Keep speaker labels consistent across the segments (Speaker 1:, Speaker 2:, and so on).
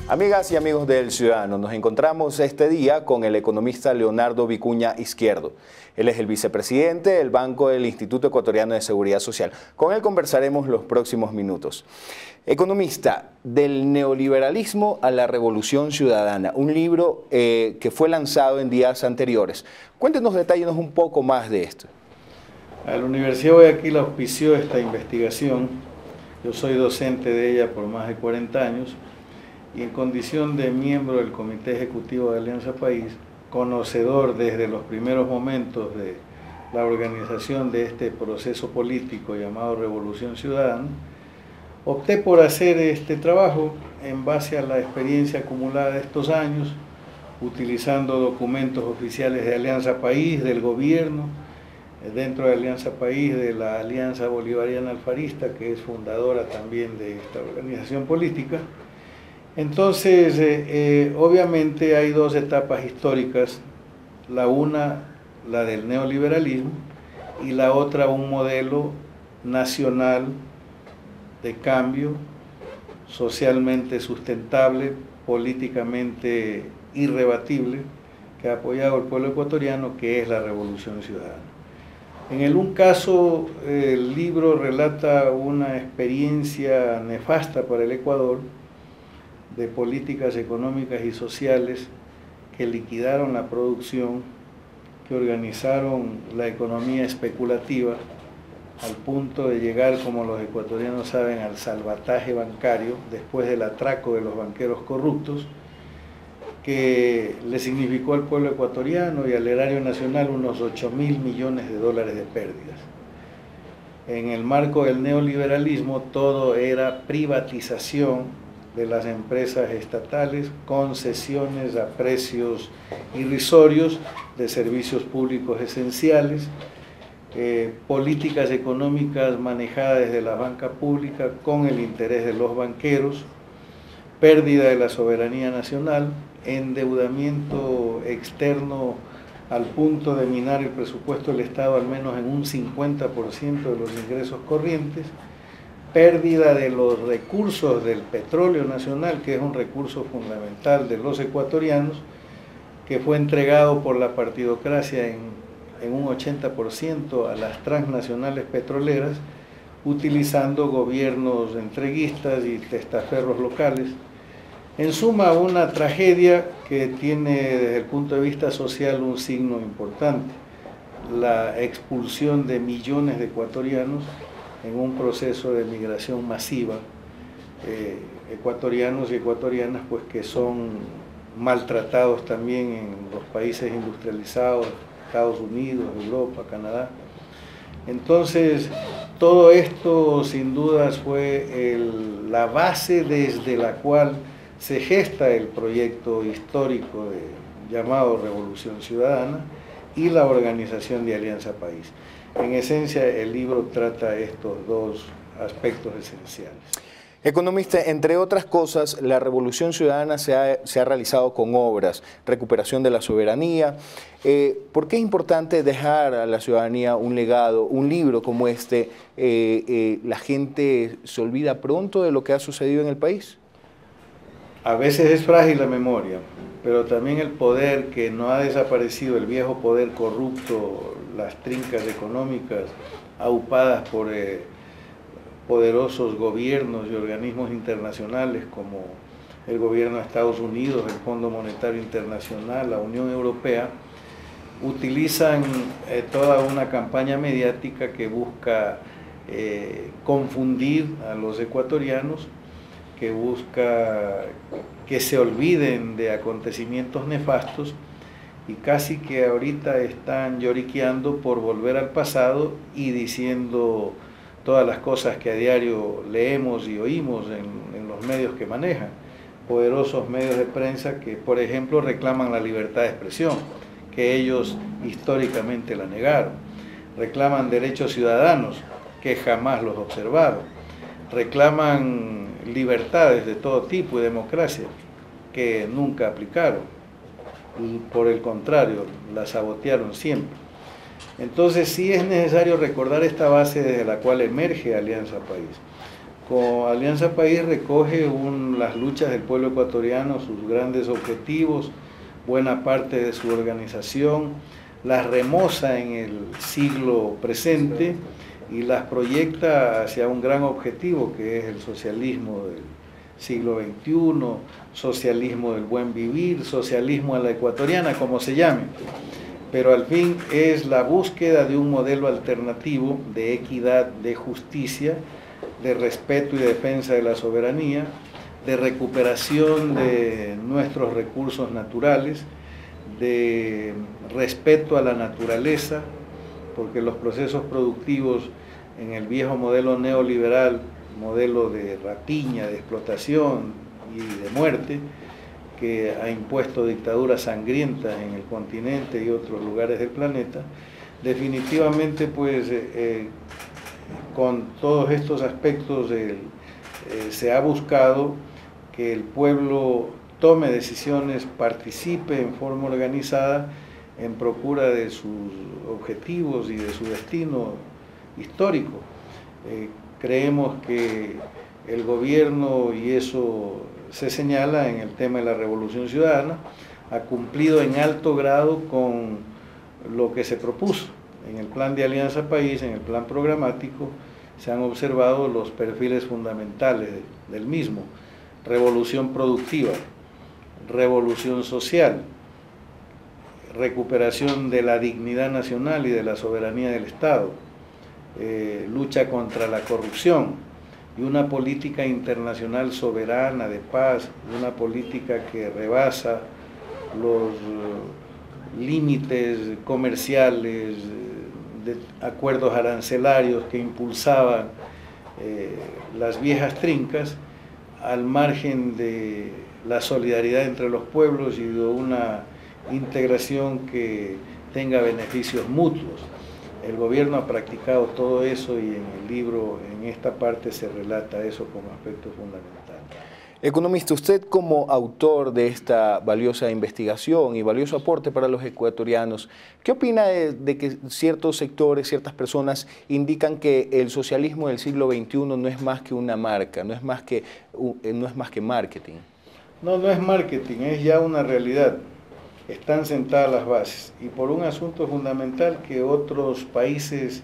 Speaker 1: Amigas y amigos del Ciudadano, nos encontramos este día con el economista Leonardo Vicuña Izquierdo. Él es el vicepresidente del Banco del Instituto Ecuatoriano de Seguridad Social. Con él conversaremos los próximos minutos. Economista, del neoliberalismo a la revolución ciudadana, un libro que fue lanzado en días anteriores. Cuéntenos, detállenos un poco más de esto.
Speaker 2: La Universidad de Guayaquil auspició esta investigación. Yo soy docente de ella por más de 40 años y en condición de miembro del Comité Ejecutivo de Alianza País, conocedor desde los primeros momentos de la organización de este proceso político llamado Revolución Ciudadana, opté por hacer este trabajo en base a la experiencia acumulada de estos años, utilizando documentos oficiales de Alianza País, del gobierno, dentro de Alianza País, de la Alianza Bolivariana Alfarista, que es fundadora también de esta organización política. Entonces, obviamente hay dos etapas históricas, la una, la del neoliberalismo, y la otra, un modelo nacional de cambio, socialmente sustentable, políticamente irrebatible, que ha apoyado al pueblo ecuatoriano, que es la Revolución Ciudadana. En un caso, el libro relata una experiencia nefasta para el Ecuador, de políticas económicas y sociales que liquidaron la producción, que organizaron la economía especulativa al punto de llegar, como los ecuatorianos saben, al salvataje bancario después del atraco de los banqueros corruptos, que le significó al pueblo ecuatoriano y al erario nacional unos 8.000 millones de dólares de pérdidas. En el marco del neoliberalismo todo era privatización de las empresas estatales, concesiones a precios irrisorios de servicios públicos esenciales, políticas económicas manejadas desde la banca pública con el interés de los banqueros, pérdida de la soberanía nacional, endeudamiento externo al punto de minar el presupuesto del Estado al menos en un 50% de los ingresos corrientes, pérdida de los recursos del petróleo nacional, que es un recurso fundamental de los ecuatorianos, que fue entregado por la partidocracia en un 80% a las transnacionales petroleras, utilizando gobiernos entreguistas y testaferros locales. En suma, una tragedia que tiene desde el punto de vista social un signo importante: la expulsión de millones de ecuatorianos en un proceso de migración masiva, ecuatorianos y ecuatorianas pues que son maltratados también en los países industrializados, Estados Unidos, Europa, Canadá. Entonces, todo esto sin dudas fue la base desde la cual se gesta el proyecto histórico llamado Revolución Ciudadana y la organización de Alianza País. En esencia, el libro trata estos dos aspectos esenciales.
Speaker 1: Economista, entre otras cosas, la Revolución Ciudadana se ha realizado con obras, recuperación de la soberanía. ¿Por qué es importante dejar a la ciudadanía un legado, un libro como este? ¿La gente se olvida pronto de lo que ha sucedido en el país?
Speaker 2: A veces es frágil la memoria, pero también el poder que no ha desaparecido, el viejo poder corrupto, las trincas económicas aupadas por poderosos gobiernos y organismos internacionales como el gobierno de Estados Unidos, el Fondo Monetario Internacional, la Unión Europea, utilizan toda una campaña mediática que busca confundir a los ecuatorianos, que busca que se olviden de acontecimientos nefastos y casi que ahorita están lloriqueando por volver al pasado y diciendo todas las cosas que a diario leemos y oímos en los medios que manejan. Poderosos medios de prensa que, por ejemplo, reclaman la libertad de expresión, que ellos históricamente la negaron. Reclaman derechos ciudadanos, que jamás los observaron. Reclaman libertades de todo tipo y democracia, que nunca aplicaron. Y por el contrario, la sabotearon siempre. Entonces sí es necesario recordar esta base desde la cual emerge Alianza País, Con Alianza País recoge las luchas del pueblo ecuatoriano, sus grandes objetivos, buena parte de su organización, las remoza en el siglo presente y las proyecta hacia un gran objetivo que es el socialismo del siglo XXI, socialismo del buen vivir, socialismo a la ecuatoriana, como se llame. Pero al fin es la búsqueda de un modelo alternativo de equidad, de justicia, de respeto y defensa de la soberanía, de recuperación de nuestros recursos naturales, de respeto a la naturaleza, porque los procesos productivos en el viejo modelo neoliberal, modelo de rapiña, de explotación y de muerte, que ha impuesto dictaduras sangrientas en el continente y otros lugares del planeta, definitivamente pues con todos estos aspectos se ha buscado que el pueblo tome decisiones, participe en forma organizada en procura de sus objetivos y de su destino histórico. Creemos que el gobierno, y eso se señala en el tema de la Revolución Ciudadana, ha cumplido en alto grado con lo que se propuso. En el plan de Alianza País, en el plan programático, se han observado los perfiles fundamentales del mismo: revolución productiva, revolución social, recuperación de la dignidad nacional y de la soberanía del Estado, lucha contra la corrupción y una política internacional soberana de paz, una política que rebasa los límites comerciales, de acuerdos arancelarios que impulsaban las viejas trincas, al margen de la solidaridad entre los pueblos y de una integración que tenga beneficios mutuos. El gobierno ha practicado todo eso y en el libro, en esta parte, se relata eso como aspecto fundamental.
Speaker 1: Economista, usted como autor de esta valiosa investigación y valioso aporte para los ecuatorianos, ¿qué opina de que ciertos sectores, ciertas personas indican que el socialismo del siglo XXI no es más que una marca, no es más que marketing?
Speaker 2: No, no es marketing, es ya una realidad. Están sentadas las bases y por un asunto fundamental que otros países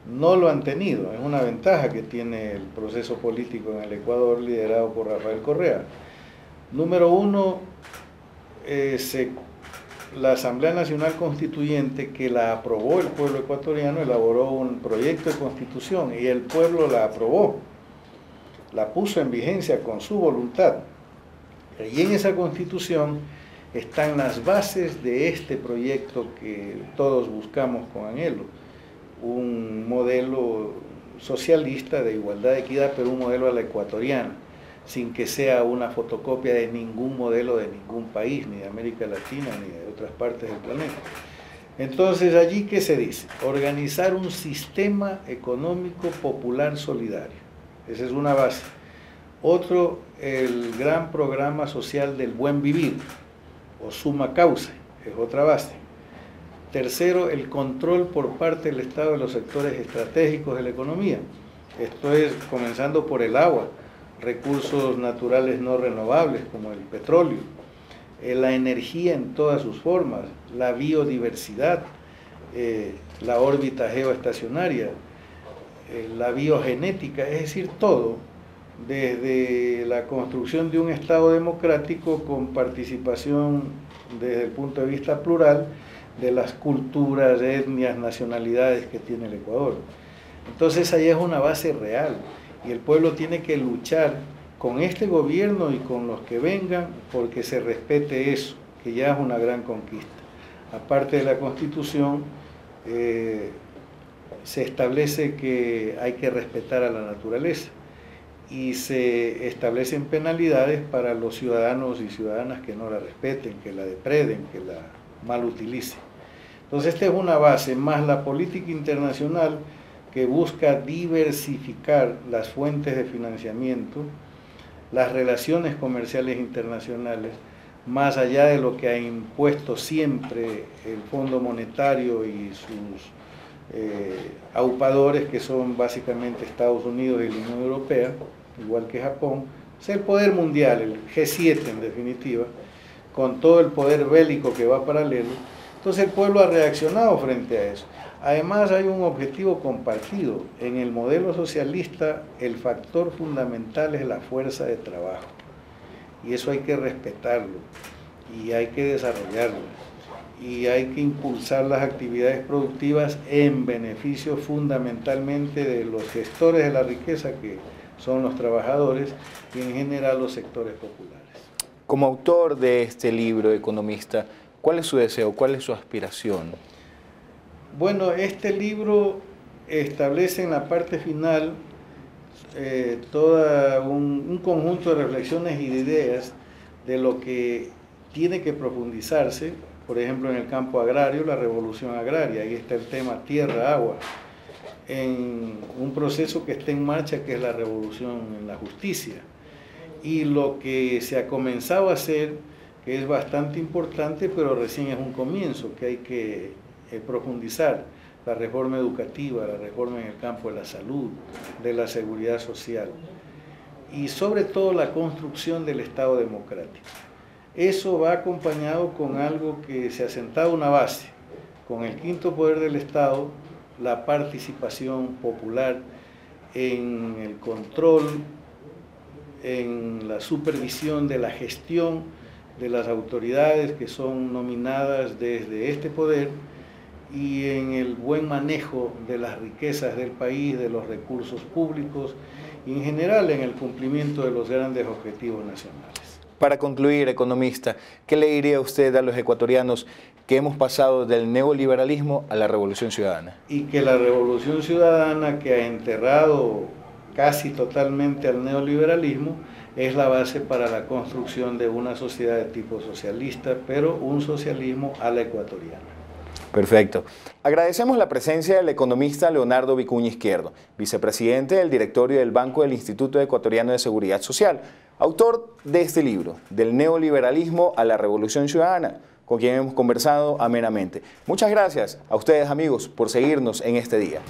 Speaker 2: no lo han tenido. Es una ventaja que tiene el proceso político en el Ecuador liderado por Rafael Correa. Número uno, la Asamblea Nacional Constituyente, que la aprobó el pueblo ecuatoriano, elaboró un proyecto de constitución y el pueblo la aprobó, la puso en vigencia con su voluntad. Y en esa constitución están las bases de este proyecto que todos buscamos con anhelo: un modelo socialista de igualdad y equidad, pero un modelo a la ecuatoriana, sin que sea una fotocopia de ningún modelo de ningún país, ni de América Latina, ni de otras partes del planeta. Entonces, allí, ¿qué se dice? Organizar un sistema económico popular solidario. Esa es una base. Otro, el gran programa social del buen vivir, o summa causa, es otra base. Tercero, el control por parte del Estado de los sectores estratégicos de la economía. Esto es, comenzando por el agua, recursos naturales no renovables como el petróleo, la energía en todas sus formas, la biodiversidad, la órbita geoestacionaria, la biogenética, es decir, todo, desde la construcción de un Estado democrático con participación desde el punto de vista plural de las culturas, etnias, nacionalidades que tiene el Ecuador. Entonces ahí es una base real y el pueblo tiene que luchar con este gobierno y con los que vengan porque se respete eso, que ya es una gran conquista. Aparte de la Constitución, se establece que hay que respetar a la naturaleza y se establecen penalidades para los ciudadanos y ciudadanas que no la respeten, que la depreden, que la mal utilicen. Entonces esta es una base, más la política internacional que busca diversificar las fuentes de financiamiento, las relaciones comerciales internacionales, más allá de lo que ha impuesto siempre el Fondo Monetario y sus aupadores, que son básicamente Estados Unidos y la Unión Europea, igual que Japón, es el poder mundial, el G7 en definitiva, con todo el poder bélico que va paralelo. Entonces el pueblo ha reaccionado frente a eso. Además hay un objetivo compartido. En el modelo socialista el factor fundamental es la fuerza de trabajo. Y eso hay que respetarlo y hay que desarrollarlo. Y hay que impulsar las actividades productivas en beneficio fundamentalmente de los gestores de la riqueza, que son los trabajadores, y en general los sectores populares.
Speaker 1: Como autor de este libro, economista, ¿cuál es su deseo? ¿Cuál es su aspiración?
Speaker 2: Bueno, este libro establece en la parte final todo un conjunto de reflexiones y de ideas de lo que tiene que profundizarse, por ejemplo, en el campo agrario, la revolución agraria. Ahí está el tema tierra, agua, en un proceso que está en marcha, que es la revolución en la justicia. Y lo que se ha comenzado a hacer, que es bastante importante, pero recién es un comienzo, que hay que profundizar: la reforma educativa, la reforma en el campo de la salud, de la seguridad social y sobre todo la construcción del Estado democrático. Eso va acompañado con algo que se ha sentado una base, con el quinto poder del Estado, la participación popular en el control, en la supervisión de la gestión de las autoridades que son nominadas desde este poder, y en el buen manejo de las riquezas del país, de los recursos públicos y en general en el cumplimiento de los grandes objetivos nacionales.
Speaker 1: Para concluir, economista, ¿qué le diría usted a los ecuatorianos que hemos pasado del neoliberalismo a la revolución ciudadana?
Speaker 2: Y que la revolución ciudadana, que ha enterrado casi totalmente al neoliberalismo, es la base para la construcción de una sociedad de tipo socialista, pero un socialismo a la ecuatoriana.
Speaker 1: Perfecto. Agradecemos la presencia del economista Leonardo Vicuña Izquierdo, vicepresidente del directorio del Banco del Instituto Ecuatoriano de Seguridad Social, autor de este libro, Del neoliberalismo a la revolución ciudadana, con quien hemos conversado amenamente. Muchas gracias a ustedes, amigos, por seguirnos en este día.